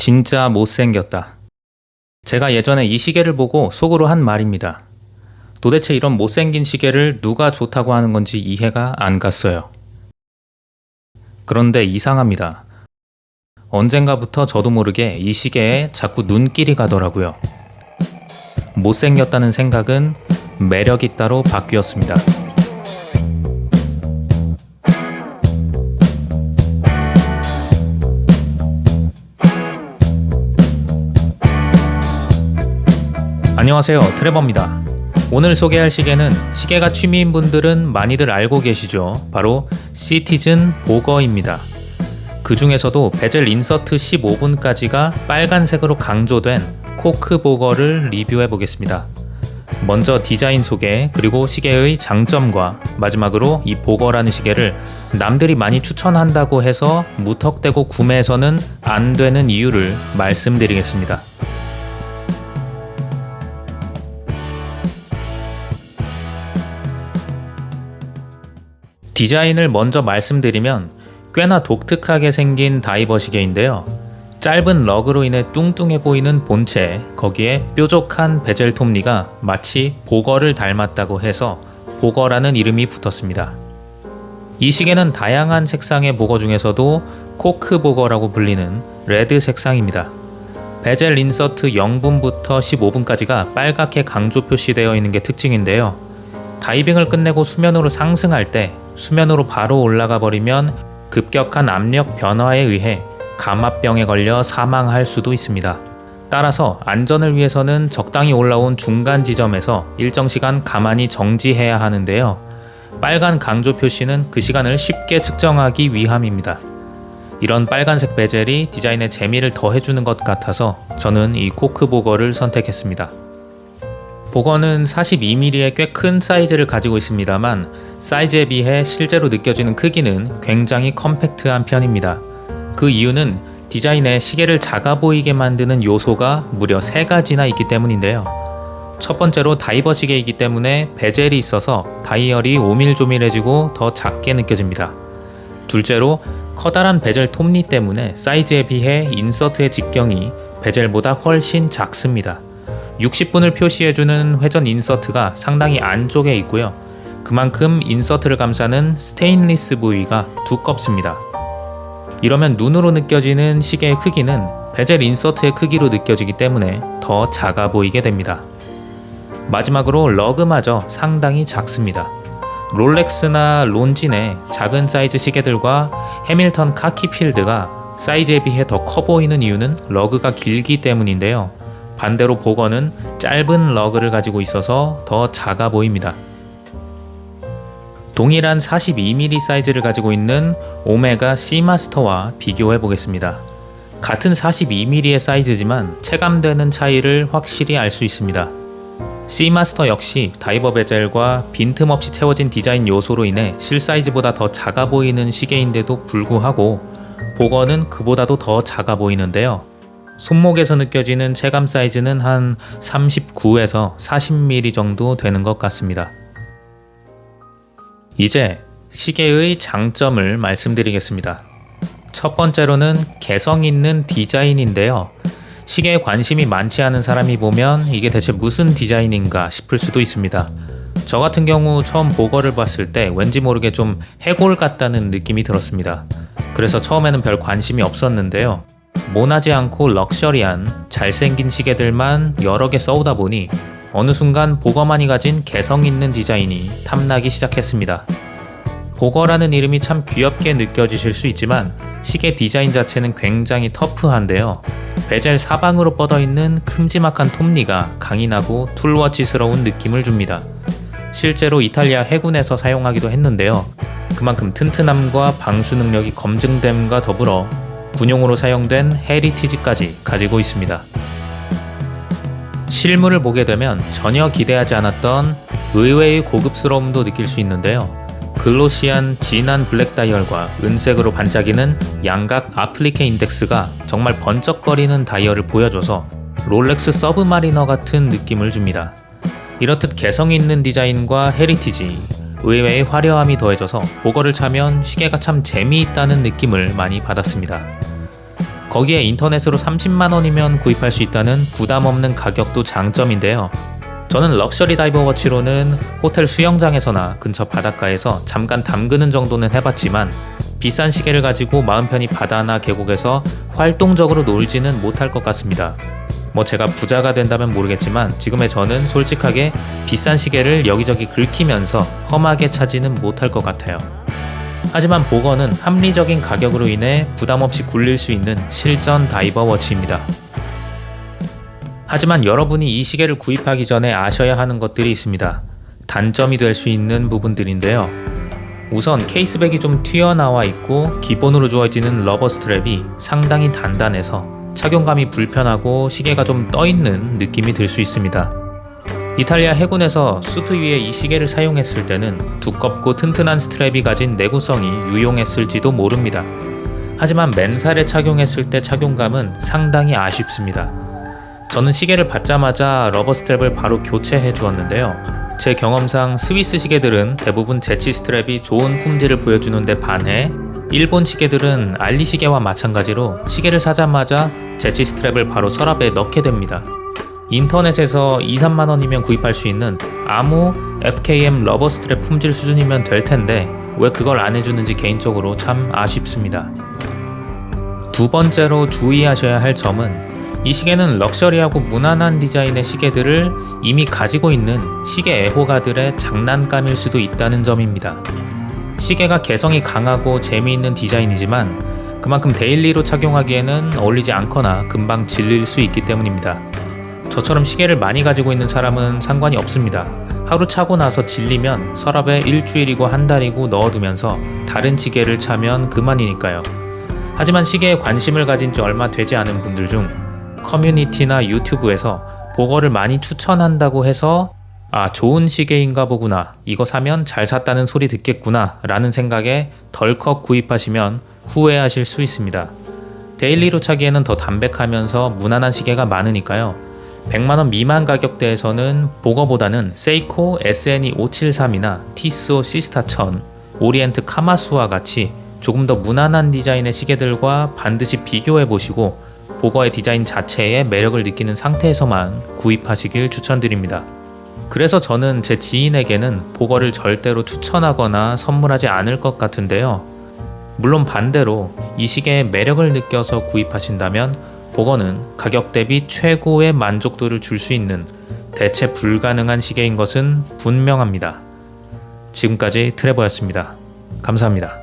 진짜 못생겼다. 제가 예전에 이 시계를 보고 속으로 한 말입니다. 도대체 이런 못생긴 시계를 누가 좋다고 하는 건지 이해가 안 갔어요. 그런데 이상합니다. 언젠가부터 저도 모르게 이 시계에 자꾸 눈길이 가더라고요. 못생겼다는 생각은 매력이 따로 바뀌었습니다. 안녕하세요, 트레버입니다. 오늘 소개할 시계는 시계가 취미인 분들은 많이들 알고 계시죠. 바로 시티즌 보거입니다. 그 중에서도 베젤 인서트 15분까지가 빨간색으로 강조된 코크 보거를 리뷰해 보겠습니다. 먼저 디자인 소개, 그리고 시계의 장점과 마지막으로 이 보거라는 시계를 남들이 많이 추천한다고 해서 무턱대고 구매해서는 안 되는 이유를 말씀드리겠습니다. 디자인을 먼저 말씀드리면 꽤나 독특하게 생긴 다이버 시계인데요. 짧은 러그로 인해 뚱뚱해 보이는 본체, 거기에 뾰족한 베젤 톱니가 마치 보거를 닮았다고 해서 보거라는 이름이 붙었습니다. 이 시계는 다양한 색상의 보거 중에서도 코크 보거라고 불리는 레드 색상입니다. 베젤 인서트 0분부터 15분까지가 빨갛게 강조 표시되어 있는 게 특징인데요. 다이빙을 끝내고 수면으로 상승할 때 수면으로 바로 올라가 버리면 급격한 압력 변화에 의해 감압병에 걸려 사망할 수도 있습니다. 따라서 안전을 위해서는 적당히 올라온 중간 지점에서 일정 시간 가만히 정지해야 하는데요. 빨간 강조 표시는 그 시간을 쉽게 측정하기 위함입니다. 이런 빨간색 베젤이 디자인에 재미를 더해주는 것 같아서 저는 이 코크 보거를 선택했습니다. 보거는 42mm의 꽤 큰 사이즈를 가지고 있습니다만 사이즈에 비해 실제로 느껴지는 크기는 굉장히 컴팩트한 편입니다. 그 이유는 디자인에 시계를 작아 보이게 만드는 요소가 무려 3가지나 있기 때문인데요. 첫 번째로 다이버 시계이기 때문에 베젤이 있어서 다이얼이 오밀조밀해지고 더 작게 느껴집니다. 둘째로 커다란 베젤 톱니 때문에 사이즈에 비해 인서트의 직경이 베젤보다 훨씬 작습니다. 60분을 표시해주는 회전 인서트가 상당히 안쪽에 있고요. 그만큼 인서트를 감싸는 스테인리스 부위가 두껍습니다. 이러면 눈으로 느껴지는 시계의 크기는 베젤 인서트의 크기로 느껴지기 때문에 더 작아 보이게 됩니다. 마지막으로 러그마저 상당히 작습니다. 롤렉스나 론진의 작은 사이즈 시계들과 해밀턴 카키필드가 사이즈에 비해 더 커 보이는 이유는 러그가 길기 때문인데요. 반대로 보거는 짧은 러그를 가지고 있어서 더 작아 보입니다. 동일한 42mm 사이즈를 가지고 있는 오메가 시마스터와 비교해 보겠습니다. 같은 42mm의 사이즈지만 체감되는 차이를 확실히 알 수 있습니다. 시마스터 역시 다이버 베젤과 빈틈없이 채워진 디자인 요소로 인해 실사이즈보다 더 작아 보이는 시계인데도 불구하고 보거는 그보다도 더 작아 보이는데요. 손목에서 느껴지는 체감 사이즈는 한 39에서 40mm 정도 되는 것 같습니다. 이제 시계의 장점을 말씀드리겠습니다. 첫 번째로는 개성 있는 디자인인데요. 시계에 관심이 많지 않은 사람이 보면 이게 대체 무슨 디자인인가 싶을 수도 있습니다. 저 같은 경우 처음 보거를 봤을 때 왠지 모르게 좀 해골 같다는 느낌이 들었습니다. 그래서 처음에는 별 관심이 없었는데요. 모나지 않고 럭셔리한 잘생긴 시계들만 여러 개 써오다 보니 어느 순간 보거만이 가진 개성 있는 디자인이 탐나기 시작했습니다. 보거라는 이름이 참 귀엽게 느껴지실 수 있지만 시계 디자인 자체는 굉장히 터프한데요. 베젤 사방으로 뻗어있는 큼지막한 톱니가 강인하고 툴워치스러운 느낌을 줍니다. 실제로 이탈리아 해군에서 사용하기도 했는데요. 그만큼 튼튼함과 방수 능력이 검증됨과 더불어 군용으로 사용된 헤리티지까지 가지고 있습니다. 실물을 보게 되면 전혀 기대하지 않았던 의외의 고급스러움도 느낄 수 있는데요. 글로시한 진한 블랙 다이얼과 은색으로 반짝이는 양각 아플리케 인덱스가 정말 번쩍거리는 다이얼을 보여줘서 롤렉스 서브마리너 같은 느낌을 줍니다. 이렇듯 개성 있는 디자인과 헤리티지, 의외의 화려함이 더해져서 보거를 차면 시계가 참 재미있다는 느낌을 많이 받았습니다. 거기에 인터넷으로 30만 원이면 구입할 수 있다는 부담 없는 가격도 장점인데요. 저는 럭셔리 다이버 워치로는 호텔 수영장에서나 근처 바닷가에서 잠깐 담그는 정도는 해봤지만 비싼 시계를 가지고 마음 편히 바다나 계곡에서 활동적으로 놀지는 못할 것 같습니다. 제가 부자가 된다면 모르겠지만 지금의 저는 솔직하게 비싼 시계를 여기저기 긁히면서 험하게 차지는 못할 것 같아요. 하지만 보거는 합리적인 가격으로 인해 부담 없이 굴릴 수 있는 실전 다이버 워치입니다. 하지만 여러분이 이 시계를 구입하기 전에 아셔야 하는 것들이 있습니다. 단점이 될 수 있는 부분들인데요. 우선 케이스백이 좀 튀어나와 있고 기본으로 주어지는 러버 스트랩이 상당히 단단해서 착용감이 불편하고 시계가 좀 떠있는 느낌이 들 수 있습니다. 이탈리아 해군에서 수트 위에 이 시계를 사용했을 때는 두껍고 튼튼한 스트랩이 가진 내구성이 유용했을지도 모릅니다. 하지만 맨살에 착용했을 때 착용감은 상당히 아쉽습니다. 저는 시계를 받자마자 러버 스트랩을 바로 교체해 주었는데요. 제 경험상 스위스 시계들은 대부분 제치 스트랩이 좋은 품질을 보여주는 데 반해 일본 시계들은 알리 시계와 마찬가지로 시계를 사자마자 제치 스트랩을 바로 서랍에 넣게 됩니다. 인터넷에서 2~3만 원이면 구입할 수 있는 아무 FKM 러버 스트랩 품질 수준이면 될 텐데 왜 그걸 안 해주는지 개인적으로 참 아쉽습니다. 두 번째로 주의하셔야 할 점은 이 시계는 럭셔리하고 무난한 디자인의 시계들을 이미 가지고 있는 시계 애호가들의 장난감일 수도 있다는 점입니다. 시계가 개성이 강하고 재미있는 디자인이지만 그만큼 데일리로 착용하기에는 어울리지 않거나 금방 질릴 수 있기 때문입니다. 저처럼 시계를 많이 가지고 있는 사람은 상관이 없습니다. 하루 차고 나서 질리면 서랍에 일주일이고 한 달이고 넣어두면서 다른 시계를 차면 그만이니까요. 하지만 시계에 관심을 가진 지 얼마 되지 않은 분들 중 커뮤니티나 유튜브에서 보거를 많이 추천한다고 해서 좋은 시계인가 보구나, 이거 사면 잘 샀다는 소리 듣겠구나 라는 생각에 덜컥 구입하시면 후회하실 수 있습니다. 데일리로 차기에는 더 담백하면서 무난한 시계가 많으니까요. 100만원 미만 가격대에서는 보거보다는 세이코 SNE573이나 티스오 시스타 1000, 오리엔트 카마수와 같이 조금 더 무난한 디자인의 시계들과 반드시 비교해보시고 보거의 디자인 자체에 매력을 느끼는 상태에서만 구입하시길 추천드립니다. 그래서 저는 제 지인에게는 보거를 절대로 추천하거나 선물하지 않을 것 같은데요. 물론 반대로 이 시계의 매력을 느껴서 구입하신다면 보거는 가격 대비 최고의 만족도를 줄 수 있는 대체 불가능한 시계인 것은 분명합니다. 지금까지 트레버였습니다. 감사합니다.